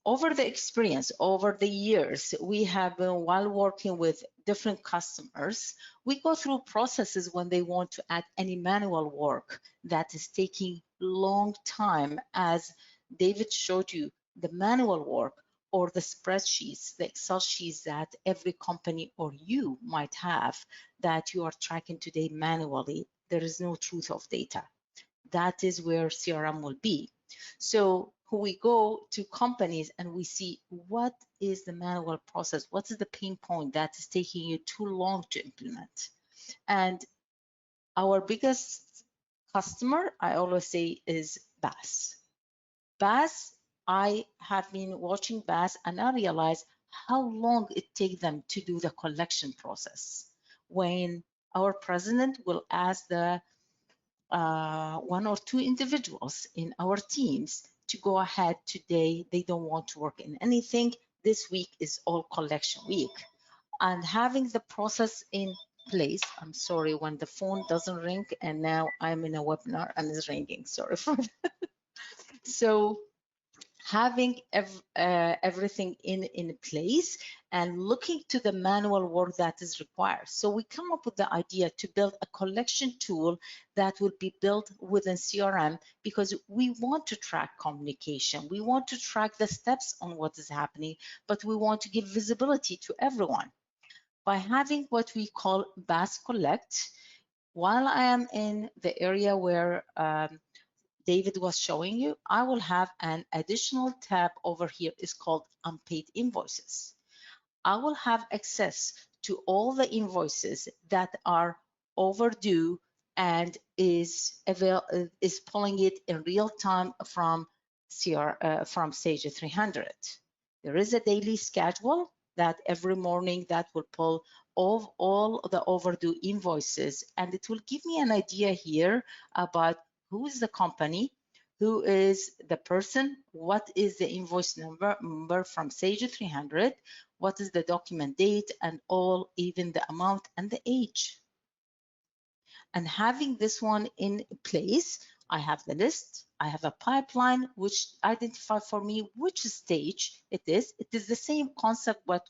Over the experience, over the years, we have been, while working with different customers, we go through processes when they want to add any manual work that is taking long time. As David showed you, the manual work or the spreadsheets, the Excel sheets that every company or you might have that you are tracking today manually, there is no truth of data. That is where CRM will be. So we go to companies and we see what is the manual process, what is the pain point that is taking you too long to implement. And our biggest customer, I always say, is BAASS. BAASS, I have been watching BAASS and I realize how long it takes them to do the collection process. When our president will ask the one or two individuals in our teams to go ahead today, they don't want to work in anything. This week is all collection week. And having the process in place, I'm sorry when the phone doesn't ring, and now I'm in a webinar and it's ringing, sorry for that. So having everything in place and looking to the manual work that is required. So we come up with the idea to build a collection tool that will be built within CRM, because we want to track communication. We want to track the steps on what is happening, but we want to give visibility to everyone. By having what we call BAASS Collect, while I am in the area where David was showing you, I will have an additional tab over here. It's called Unpaid Invoices. I will have access to all the invoices that are overdue and is pulling it in real time from Sage 300. There is a daily schedule that every morning that will pull all the overdue invoices, and it will give me an idea here about who is the company, who is the person, what is the invoice number from Sage 300, what is the document date, and all, even the amount and the age. And having this one in place, I have the list, I have a pipeline which identifies for me which stage it is. It is the same concept what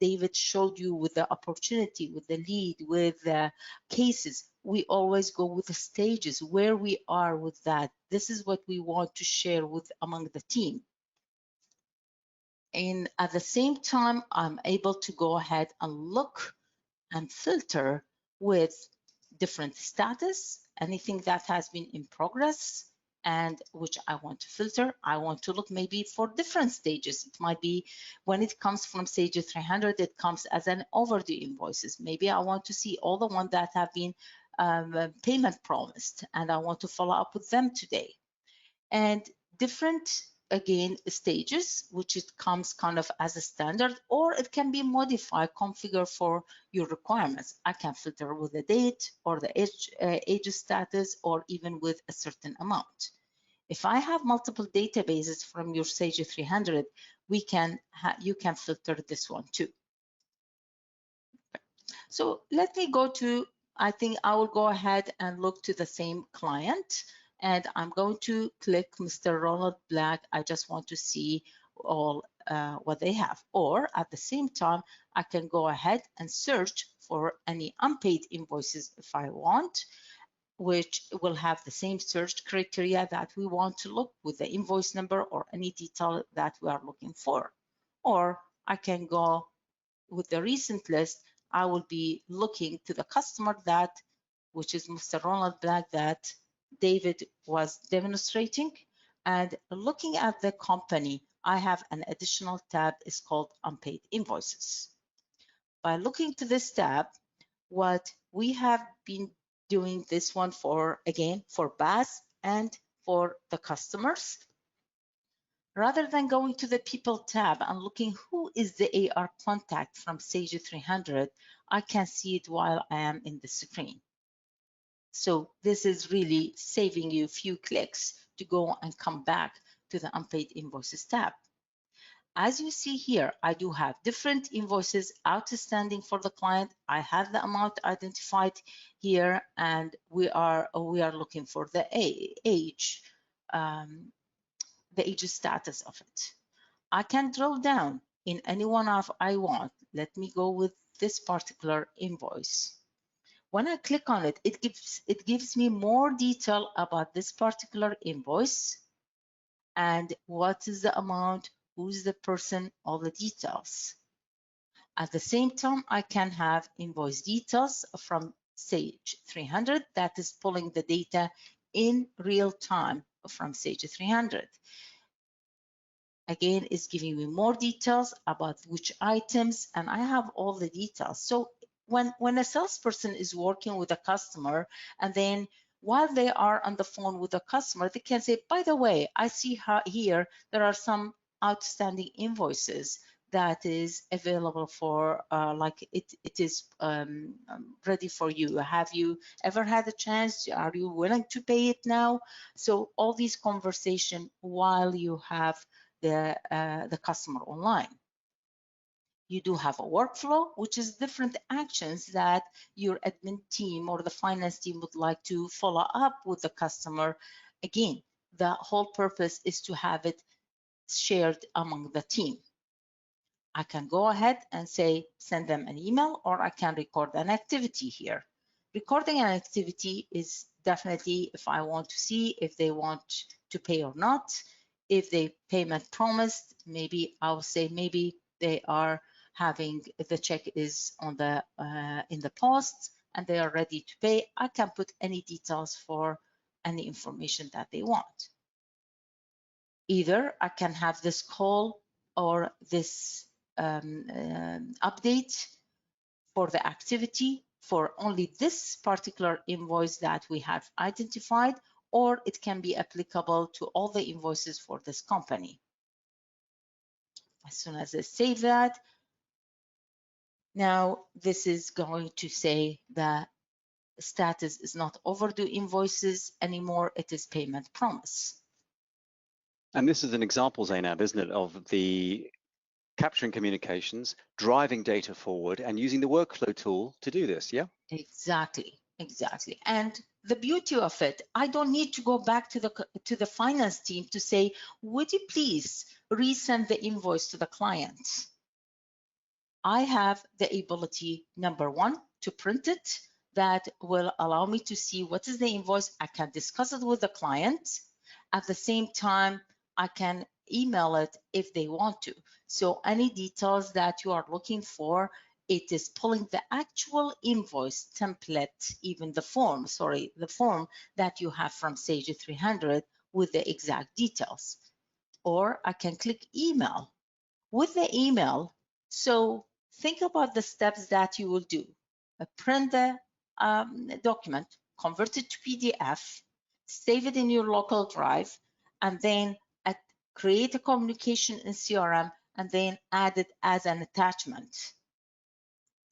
David showed you with the opportunity, with the lead, with the cases. We always go with the stages, where we are with that. This is what we want to share with among the team. And at the same time, I'm able to go ahead and look and filter with different status, anything that has been in progress and which I want to filter. I want to look maybe for different stages. It might be when it comes from Sage 300, it comes as an overdue invoices. Maybe I want to see all the ones that have been payment promised, and I want to follow up with them today. And different, again, stages, which it comes kind of as a standard, or it can be modified, configured for your requirements. I can filter with the date or the age status, or even with a certain amount. If I have multiple databases from your Sage 300, you can filter this one too. So let me go to, I think I will go ahead and look to the same client. And I'm going to click Mr. Ronald Black. I just want to see all what they have. Or at the same time, I can go ahead and search for any unpaid invoices if I want, which will have the same search criteria that we want to look with the invoice number or any detail that we are looking for. Or I can go with the recent list. I will be looking to the customer that, which is Mr. Ronald Black, that David was demonstrating, and looking at the company, I have an additional tab. It's called Unpaid Invoices. By looking to this tab, what we have been doing this one for, again, for BAASS and for the customers, rather than going to the People tab and looking who is the AR contact from Sage 300, I can see it while I am in the screen. So this is really saving you a few clicks to go and come back to the Unpaid Invoices tab. As you see here, I do have different invoices outstanding for the client. I have the amount identified here, and we are looking for the age, the age status of it. I can drill down in any one of I want. Let me go with this particular invoice. When I click on it, it gives me more detail about this particular invoice and what is the amount, who's the person, all the details. At the same time, I can have invoice details from Sage 300 that is pulling the data in real time from Sage 300. Again, it's giving me more details about which items, and I have all the details. So when a salesperson is working with a customer, and then while they are on the phone with the customer, they can say, by the way, I see here there are some outstanding invoices that is available for, like it is ready for you. Have you ever had a chance? Are you willing to pay it now? So all these conversation while you have the customer online. You do have a workflow, which is different actions that your admin team or the finance team would like to follow up with the customer. Again, the whole purpose is to have it shared among the team. I can go ahead and say, send them an email, or I can record an activity here. Recording an activity is definitely if I want to see if they want to pay or not. If they payment promised, maybe I'll say maybe they are having the check is on the in the post and they are ready to pay. I can put any details for any information that they want. Either I can have this call or this update for the activity for only this particular invoice that we have identified, or it can be applicable to all the invoices for this company. As soon as I save that, now this is going to say the status is not overdue invoices anymore, it is payment promise. And this is an example, Zainab, isn't it, of the capturing communications, driving data forward, and using the workflow tool to do this, yeah? Exactly. And the beauty of it, I don't need to go back to the finance team to say, would you please resend the invoice to the client? I have the ability, number one, to print it. That will allow me to see what is the invoice. I can discuss it with the client. At the same time, I can email it if they want to. So any details that you are looking for, it is pulling the actual invoice template, even the form that you have from Sage 300 with the exact details. Or I can click email. With the email, so think about the steps that you will do. Print the document, convert it to PDF, save it in your local drive, and then create a communication in CRM, and then add it as an attachment.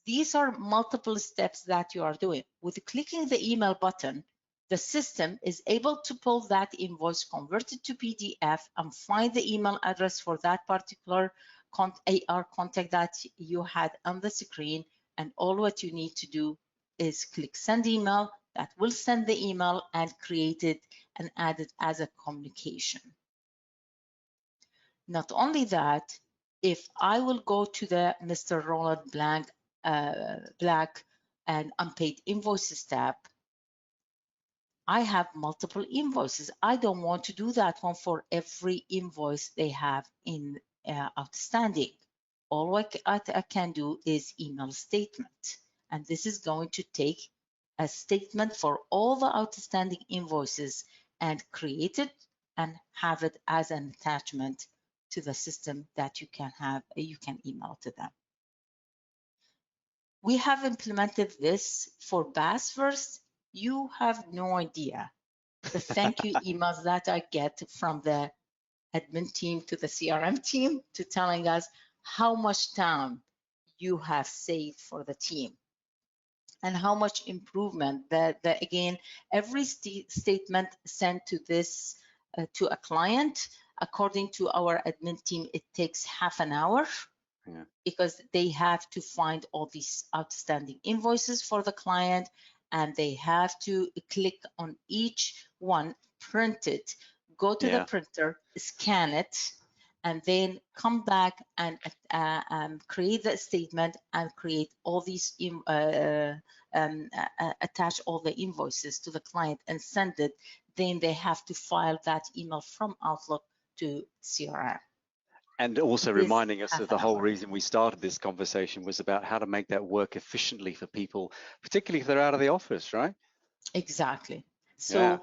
These are multiple steps that you are doing. With clicking the email button, the system is able to pull that invoice, convert it to PDF, and find the email address for that particular AR contact that you had on the screen. And all what you need to do is click send email. That will send the email and create it and add it as a communication. Not only that, if I will go to the Mr. Rollout Black and Unpaid Invoices tab, I have multiple invoices. I don't want to do that one for every invoice they have in outstanding. All I can do is email statement. And this is going to take a statement for all the outstanding invoices and create it and have it as an attachment to the system that you can email to them. we have implemented this for BAASS first. You have no idea the thank you emails that I get from the admin team to the CRM team to telling us how much time you have saved for the team and how much improvement that again, every statement sent to this to a client, according to our admin team, it takes half an hour. Yeah. Because they have to find all these outstanding invoices for the client, and they have to click on each one, print it, go to the printer, scan it, and then come back and create the statement and create all these, attach all the invoices to the client and send it. Then they have to file that email from Outlook to CRM. And also reminding us that the whole reason we started this conversation was about how to make that work efficiently for people, particularly if they're out of the office, right? Exactly. So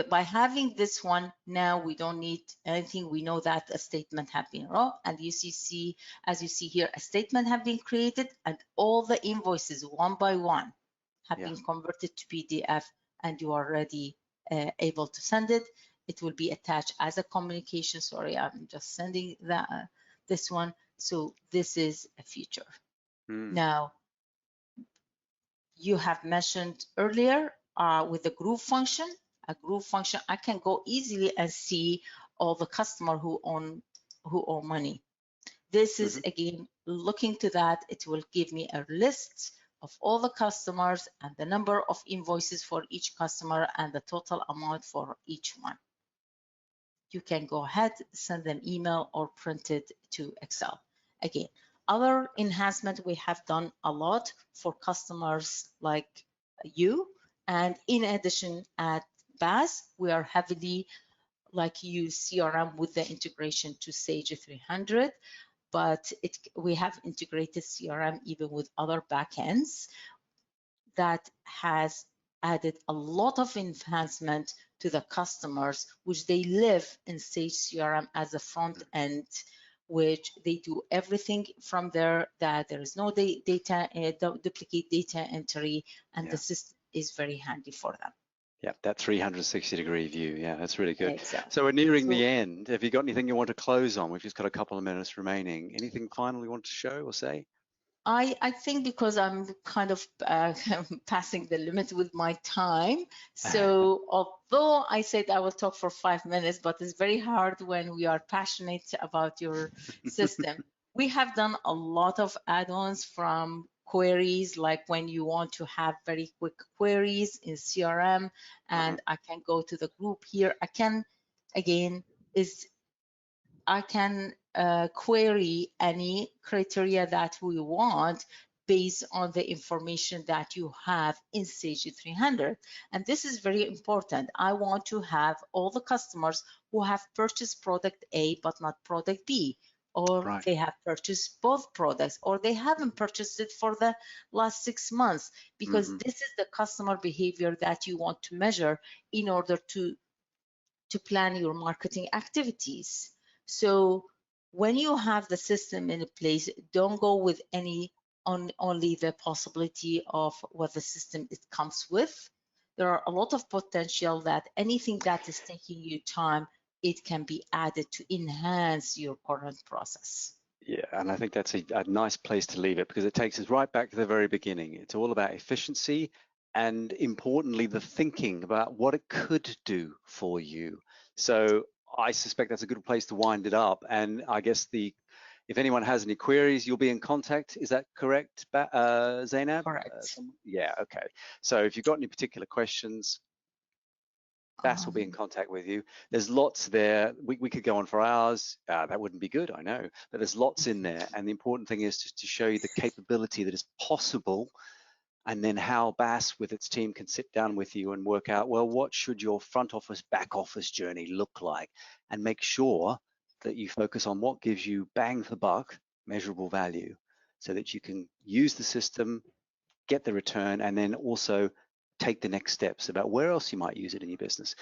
by having this one, now we don't need anything. We know that a statement has been raw, and UCC, as you see here, a statement have been created, and all the invoices one by one have been converted to PDF, and you are already able to send it. It will be attached as a communication. Sorry, I'm just sending that this one. So this is a feature. Now, you have mentioned earlier with the group function, I can go easily and see all the customer who own money. This is again looking to that. It will give me a list of all the customers and the number of invoices for each customer and the total amount for each one. You can go ahead, send them email or print it to Excel. Again, other enhancement we have done a lot for customers like you. And in addition, at BAASS, we are heavily like use CRM with the integration to Sage 300, but we have integrated CRM even with other backends that has added a lot of enhancement to the customers, which they live in Sage CRM as a front end, which they do everything from there, that there is no duplicate data entry, and the system is very handy for them. Yeah, that 360-degree view. Yeah, that's really good. Exactly. So we're nearing the end. Have you got anything you want to close on? We've just got a couple of minutes remaining. Anything final you want to show or say? I think because I'm kind of passing the limit with my time. So although I said I will talk for 5 minutes, but it's very hard when we are passionate about your system. We have done a lot of add-ons from queries, like when you want to have very quick queries in CRM, and I can go to the group here. I can, again, query any criteria that we want based on the information that you have in Sage 300. And this is very important. I want to have all the customers who have purchased product A but not product B, or they have purchased both products, or they haven't purchased it for the last 6 months, because this is the customer behavior that you want to measure in order to plan your marketing activities. So when you have the system in place, don't go with only the possibility of what the system it comes with. There are a lot of potential that anything that is taking you time, it can be added to enhance your current process. Yeah, and I think that's a nice place to leave it, because it takes us right back to the very beginning. It's all about efficiency and, importantly, the thinking about what it could do for you. So I suspect that's a good place to wind it up. And I guess if anyone has any queries, you'll be in contact. Is that correct, Zainab? Correct. Yeah, okay. So if you've got any particular questions, BAASS will be in contact with you. There's lots there. We could go on for hours. That wouldn't be good, I know. But there's lots in there. And the important thing is just to show you the capability that is possible, and then how BAASS with its team can sit down with you and work out, well, what should your front office, back office journey look like, and make sure that you focus on what gives you bang for buck, measurable value, so that you can use the system, get the return, and then also take the next steps about where else you might use it in your business.